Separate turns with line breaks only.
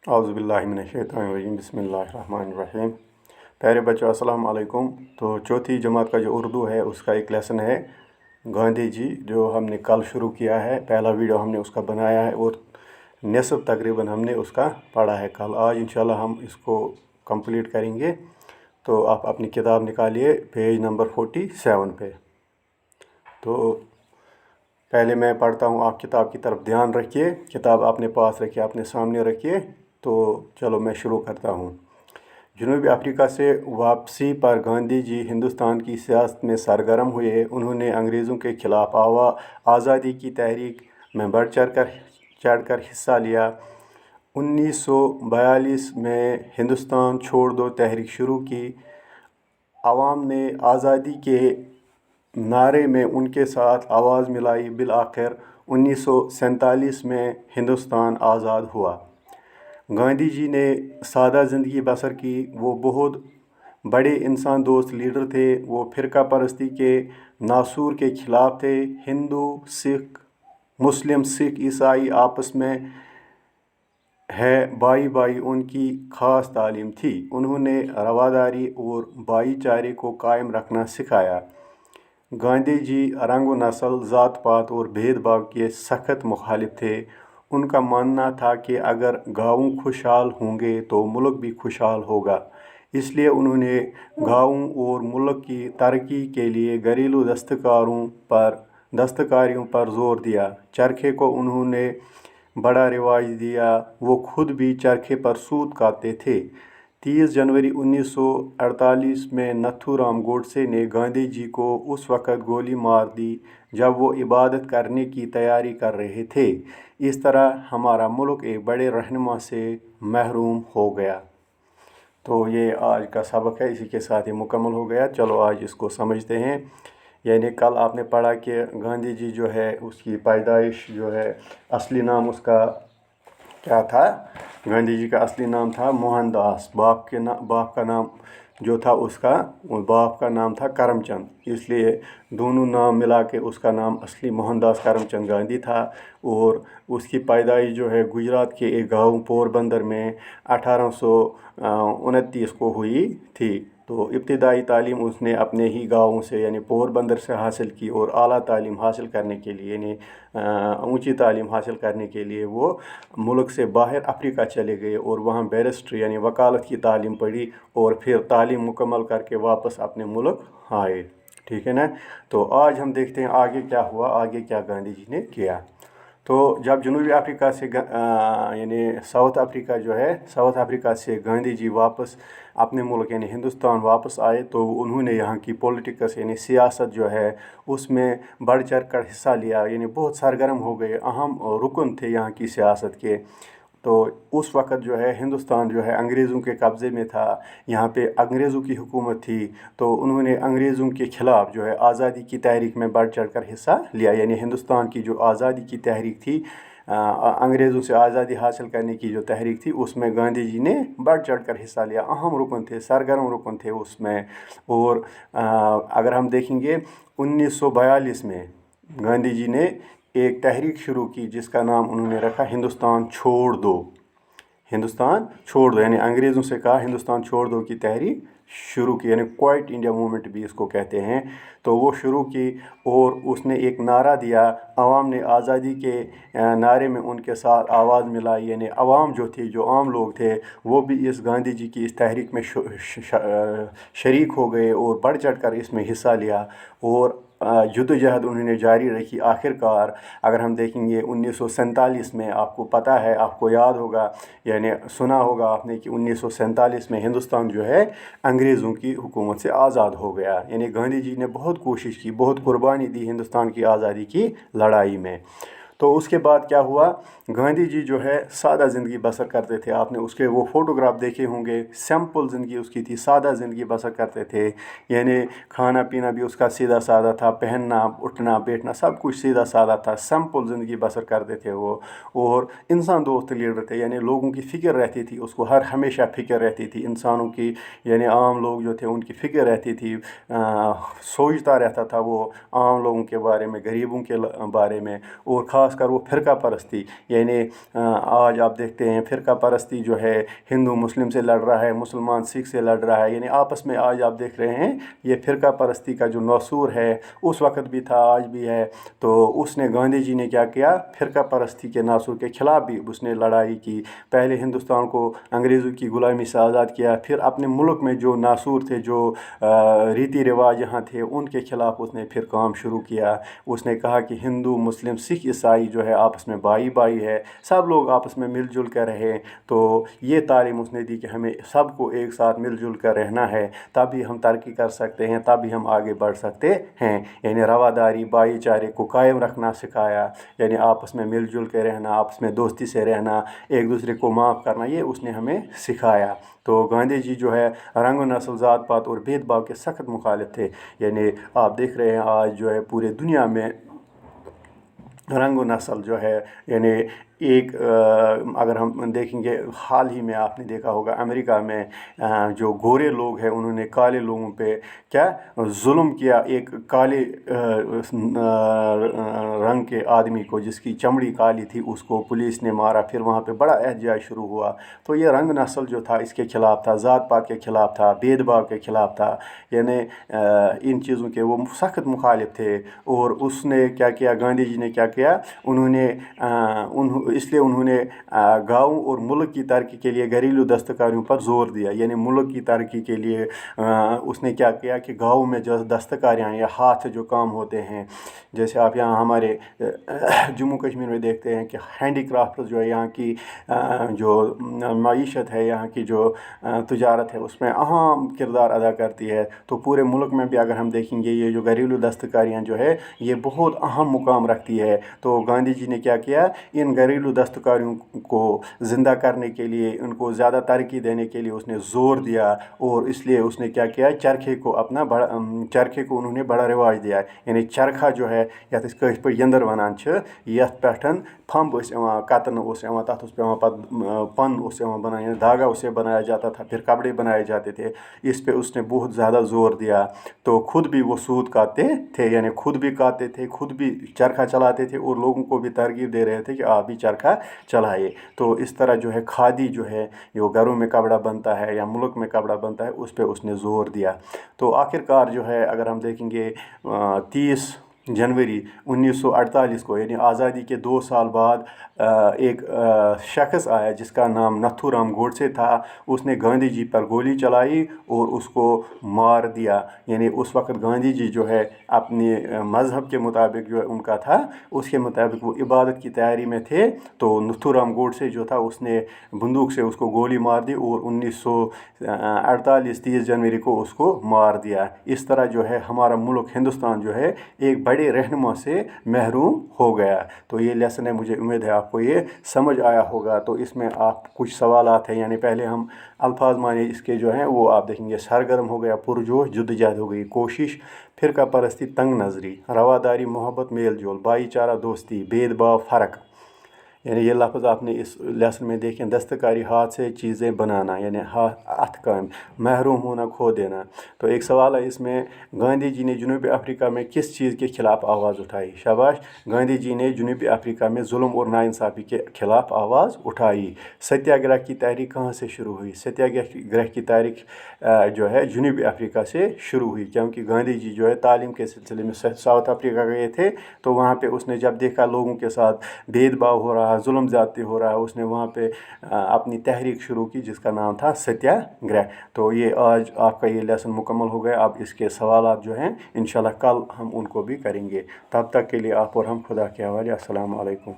औज़ुबिल्लाहिमिनश्शैतानिर्रजीम बिस्मिल्लाहिर्रहमानिर्रहीम। प्यारे बच्चों अस्सलाम वालेकुम। तो चौथी जमात का जो उर्दू है उसका एक लेसन है गांधी जी, जो हमने कल शुरू किया है। पहला वीडियो हमने उसका बनाया है और निसफ तकरीबन हमने उसका पढ़ा है कल। आज इंशाल्लाह हम इसको कंप्लीट करेंगे। तो आप अपनी किताब निकालिए पेज नंबर 47 पे। तो पहले मैं पढ़ता हूँ, आप किताब की तरफ ध्यान रखिए, किताब अपने पास रखिए, अपने सामने रखिए। तो चलो मैं शुरू करता हूँ। जनूबी अफ्रीका से वापसी पर गांधी जी हिंदुस्तान की सियासत में सरगर्म हुए। उन्होंने अंग्रेज़ों के खिलाफ आज़ादी की तहरीक में बढ़ चढ़कर हिस्सा लिया। 1942 में हिंदुस्तान छोड़ दो तहरीक शुरू की। आवाम ने आज़ादी के नारे में उनके साथ आवाज़ मिलाई। बिल आखिर 1947 में हिंदुस्तान आज़ाद हुआ। गांधी जी ने सादा ज़िंदगी बसर की। वो बहुत बड़े इंसान दोस्त लीडर थे। वो फ़िरका परस्ती के नासूर के ख़िलाफ़ थे। हिंदू, सिख, मुस्लिम, सिख, ईसाई आपस में है भाई भाई उनकी ख़ास तालीम थी। उन्होंने रवादारी और भाईचारे को कायम रखना सिखाया। गांधी जी रंग व नस्ल, ज़ात पात और भेदभाव के सख्त मुखालिफ थे। उनका मानना था कि अगर गाँव खुशहाल होंगे तो मुल्क भी खुशहाल होगा। इसलिए उन्होंने गाँव और मुल्क की तरक्की के लिए घरेलू दस्तकारियों पर जोर दिया। चरखे को उन्होंने बड़ा रिवाज दिया। वो खुद भी चरखे पर सूत काटते थे। 30 जनवरी 1948 में नथुराम गोडसे ने गांधी जी को उस वक़्त गोली मार दी जब वो इबादत करने की तैयारी कर रहे थे। इस तरह हमारा मुल्क एक बड़े रहनुमा से महरूम हो गया। तो ये आज का सबक है, इसी के साथ ये मुकम्मल हो गया। चलो आज इसको समझते हैं। यानी कल आपने पढ़ा कि गांधी जी जो है उसकी पैदाइश जो है, असली नाम उसका क्या था। गांधी जी का असली नाम था मोहनदास। बाप का नाम जो था उसका, बाप का नाम था करमचंद। इसलिए दोनों नाम मिला के उसका नाम असली मोहनदास करमचंद गांधी था। और उसकी पैदाइश जो है गुजरात के एक गांव पोरबंदर में 1829 को हुई थी। तो इब्तिदाई तालीम उसने अपने ही गाँव से यानी पोरबंदर से हासिल की और आला तालीम हासिल करने के लिए यानी ऊंची तालीम हासिल करने के लिए वो मुल्क से बाहर अफ्रीका चले गए और वहाँ बैरिस्ट्री यानी वकालत की तालीम पढ़ी और फिर तालीम मुकम्मल करके वापस अपने मुल्क आए। ठीक है ना। तो आज हम देखते हैं आगे क्या हुआ, आगे क्या गांधी जी ने किया। तो जब जनूबी अफ्रीका से यानी साउथ अफ्रीका जो है, साउथ अफ्रीका से गांधी जी वापस अपने मुल्क यानी हिंदुस्तान वापस आए तो उन्होंने यहाँ की पॉलिटिक्स यानी सियासत जो है उसमें बढ़ चढ़ कर हिस्सा लिया। यानी बहुत सरगर्म हो गए, अहम रुकन थे यहाँ की सियासत के। तो उस वक़्त जो है हिंदुस्तान जो है अंग्रेज़ों के कब्ज़े में था। यहाँ पे अंग्रेज़ों की हुकूमत थी। तो उन्होंने अंग्रेज़ों के ख़िलाफ़ जो है आज़ादी की तहरीक में बढ़ चढ़ कर हिस्सा लिया। यानी हिंदुस्तान की जो आज़ादी की तहरीक थी, अंग्रेज़ों से आज़ादी हासिल करने की जो तहरीक थी, उसमें गांधी जी ने बढ़ चढ़ कर हिस्सा लिया। अहम रुकन थे, सरगर्म रुकन थे उसमें। और अगर हम देखेंगे 1942 में गांधी जी ने एक तहरीक शुरू की जिसका नाम उन्होंने रखा हिंदुस्तान छोड़ दो। हिंदुस्तान छोड़ दो यानी अंग्रेज़ों से कहा हिंदुस्तान छोड़ दो की तहरीक शुरू की, यानी क्वाइट इंडिया मूवमेंट भी इसको कहते हैं। तो वो शुरू की और उसने एक नारा दिया। आवाम ने आज़ादी के नारे में उनके साथ आवाज़ मिलाई। यानी आवाम जो थी, जो आम लोग थे, वो भी इस गांधी जी की इस तहरीक में शरीक हो गए और बढ़ चढ़ कर इसमें हिस्सा लिया और जद्दोजहद उन्होंने जारी रखी। आखिरकार अगर हम देखेंगे 1947 में, आपको पता है, आपको याद होगा यानी सुना होगा आपने कि 1947 में हिंदुस्तान जो है अंग्रेज़ों की हुकूमत से आज़ाद हो गया। यानी गांधी जी ने बहुत कोशिश की, बहुत कुर्बानी दी हिंदुस्तान की आज़ादी की लड़ाई में। तो उसके बाद क्या हुआ, गांधी जी जो है सादा ज़िंदगी बसर करते थे। आपने उसके वो फ़ोटोग्राफ देखे होंगे। सिंपल ज़िंदगी उसकी थी, सादा ज़िंदगी बसर करते थे। यानी खाना पीना भी उसका सीधा सादा था, पहनना उठना बैठना सब कुछ सीधा सादा था, सिंपल ज़िंदगी बसर करते थे वो। और इंसान दोस्त लीडर थे, यानी लोगों की फ़िक्र रहती थी उसको, हर हमेशा फ़िक्र रहती थी इंसानों की। यानी आम लोग जो थे उनकी फ़िक्र रहती थी। सोचता रहता था वो आम लोगों के बारे में, गरीबों के बारे में। और ख़ास ख़ास कर वो फ़िरका परस्ती, यानी आज आप देखते हैं फ़िरका परस्ती जो है हिंदू मुस्लिम से लड़ रहा है, मुसलमान सिख से लड़ रहा है, यानी आपस में आज आप देख रहे हैं ये फ़िरका परस्ती का जो नासूर है उस वक़्त भी था, आज भी है। तो उसने, गांधी जी ने क्या किया, फ़िरका परस्ती के नासूर के ख़िलाफ़ भी उसने लड़ाई की। पहले हिंदुस्तान को अंग्रेज़ों की ग़ुलामी से आज़ाद किया, फिर अपने मुल्क में जो नासूर थे, जो रीति रिवाज यहाँ थे, उनके ख़िलाफ़ उसने फिर काम शुरू किया। उसने कहा कि हिंदू मुस्लिम सिख ईसाई जो है आपस में भाई भाई है, सब लोग आपस में मिलजुल कर रहें। तो ये तालीम उसने दी कि हमें सबको एक साथ मिलजुल कर रहना है, तभी हम तरक्की कर सकते हैं, तभी हम आगे बढ़ सकते हैं। यानी रवादारी, भाईचारे को कायम रखना सिखाया, यानी आपस में मिलजुल कर रहना, आपस में दोस्ती से रहना, एक दूसरे को माफ़ करना, ये उसने हमें सिखाया। तो गांधी जी जो है रंग नस्ल ज़ात पात और भेदभाव के सख्त मुखालिफ थे। यानी आप देख रहे हैं आज जो है पूरे दुनिया में रंग नस्ल जो है, यानी एक अगर हम देखेंगे, हाल ही में आपने देखा होगा अमेरिका में जो गोरे लोग हैं उन्होंने काले लोगों पे क्या जुल्म किया। एक काले रंग के आदमी को, जिसकी चमड़ी काली थी, उसको पुलिस ने मारा, फिर वहाँ पे बड़ा एहतजाज शुरू हुआ। तो ये रंग नस्ल जो था इसके ख़िलाफ़ था, ज़ात पात के ख़िलाफ़ था, भेदभाव के ख़िलाफ़ था, यानी इन चीज़ों के वो सख्त मुखालिफ थे। और उसने क्या किया, गांधी जी ने क्या किया, इसलिए उन्होंने गाँव और मुल्क की तरक्की के लिए घरेलू दस्तकारियों पर ज़ोर दिया। यानी मुल्क की तरक्की के लिए उसने क्या किया कि गाँव में जो दस्तकारियाँ या हाथ से जो काम होते हैं, जैसे आप यहाँ हमारे जम्मू कश्मीर में देखते हैं कि हैंडीक्राफ्ट जो है यहाँ की जो मईशत है, यहाँ की जो तजारत है, उसमें अहम किरदार अदा करती है। तो पूरे मुल्क में भी अगर हम देखेंगे ये जो घरेलू दस्तकारियाँ जो है ये बहुत अहम मुकाम रखती है। तो गांधी जी ने क्या किया, इन घरेलू दस्तकारियों को ज़िंदा करने के लिए, उनको ज़्यादा तरक्की देने के लिए उसने ज़ोर दिया। और इसलिए उसने क्या किया, चरखे को चरखे को उन्होंने बड़ा रिवाज दिया। यानी चरखा जो है यथ कश पे यंदर वनान यथ पे फम्ब कतन तथ पे पन बनाया, धागा उसे बनाया जाता था, फिर कपड़े बनाए जाते थे। इस पे उसने बहुत ज़्यादा ज़ोर दिया। तो खुद भी वो सूत काटते थे, यानी खुद भी काटते थे, खुद भी चरखा चलाते थे और लोगों को भी तरगीब दे रहे थे कि आप भी चरखा चलाइए। तो इस तरह जो है खादी जो है, जो घरों में कपड़ा बनता है या मुल्क में कपड़ा बनता है, उस पर उसने ज़ोर दिया। तो आखिरकार जो है अगर हम देखेंगे 30 जनवरी 1948 को, यानी आज़ादी के 2 साल बाद एक शख्स आया जिसका नाम नथुराम गोडसे था। उसने गांधी जी पर गोली चलाई और उसको मार दिया। यानी उस वक़्त गांधी जी जो है अपने मज़हब के मुताबिक जो है उनका था, उसके मुताबिक वो इबादत की तैयारी में थे। तो नथुराम गोडसे जो था उसने बंदूक से उसको गोली मार दी और 1948 30 जनवरी को उसको मार दिया। इस तरह जो है हमारा मुल्क हिंदुस्तान जो है एक बड़े रहनुमा से महरूम हो गया। तो ये लेसन है, मुझे उम्मीद है आपको ये समझ आया होगा। तो इसमें आप कुछ सवालात हैं, यानी पहले हम अल्फाज माने इसके जो हैं वो आप देखेंगे। सरगर्म हो गया, पुरजोश, जद्दोजहद हो गई, कोशिश, फ़िरका परस्ती, तंग नज़री, रवादारी, मोहब्बत, मेल जोल, भाईचारा, दोस्ती, भेदभाव, फ़र्क। यानी ये लफ्ज़ आपने इस लेसन में देखें। दस्तकारी, हाथ से चीज़ें बनाना, यानी हाथ काम, महरूम होना, खो देना। तो एक सवाल है इसमें, गांधी जी ने जनूबी अफ्रीका में किस चीज़ के ख़िलाफ़ आवाज़ उठाई? शाबाश, गांधी जी ने जनूबी अफ्रीका में जुल्म और नाइंसाफ़ी के ख़िलाफ़ आवाज़ उठाई। सत्याग्रह की तहरीक कहाँ से शुरू हुई? सत्याग्रह की तारीख जो है जनूबी अफ्रीका से शुरू हुई, क्योंकि गांधी जी जो है तालीम के सिलसिले में साउथ अफ्रीका गए थे। तो वहाँ पे उसने जब देखा लोगों के साथ भेदभाव हो रहा, जुल्म ज़्यादती हो रहा है, उसने वहाँ पे अपनी तहरीक शुरू की जिसका नाम था सत्याग्रह। तो ये आज आपका ये लेसन मुकम्मल हो गया। अब इसके सवालात जो हैं इंशाल्लाह कल हम उनको भी करेंगे। तब तक के लिए आप और हम खुदा के हवाले। अस्सलाम वालेकुम।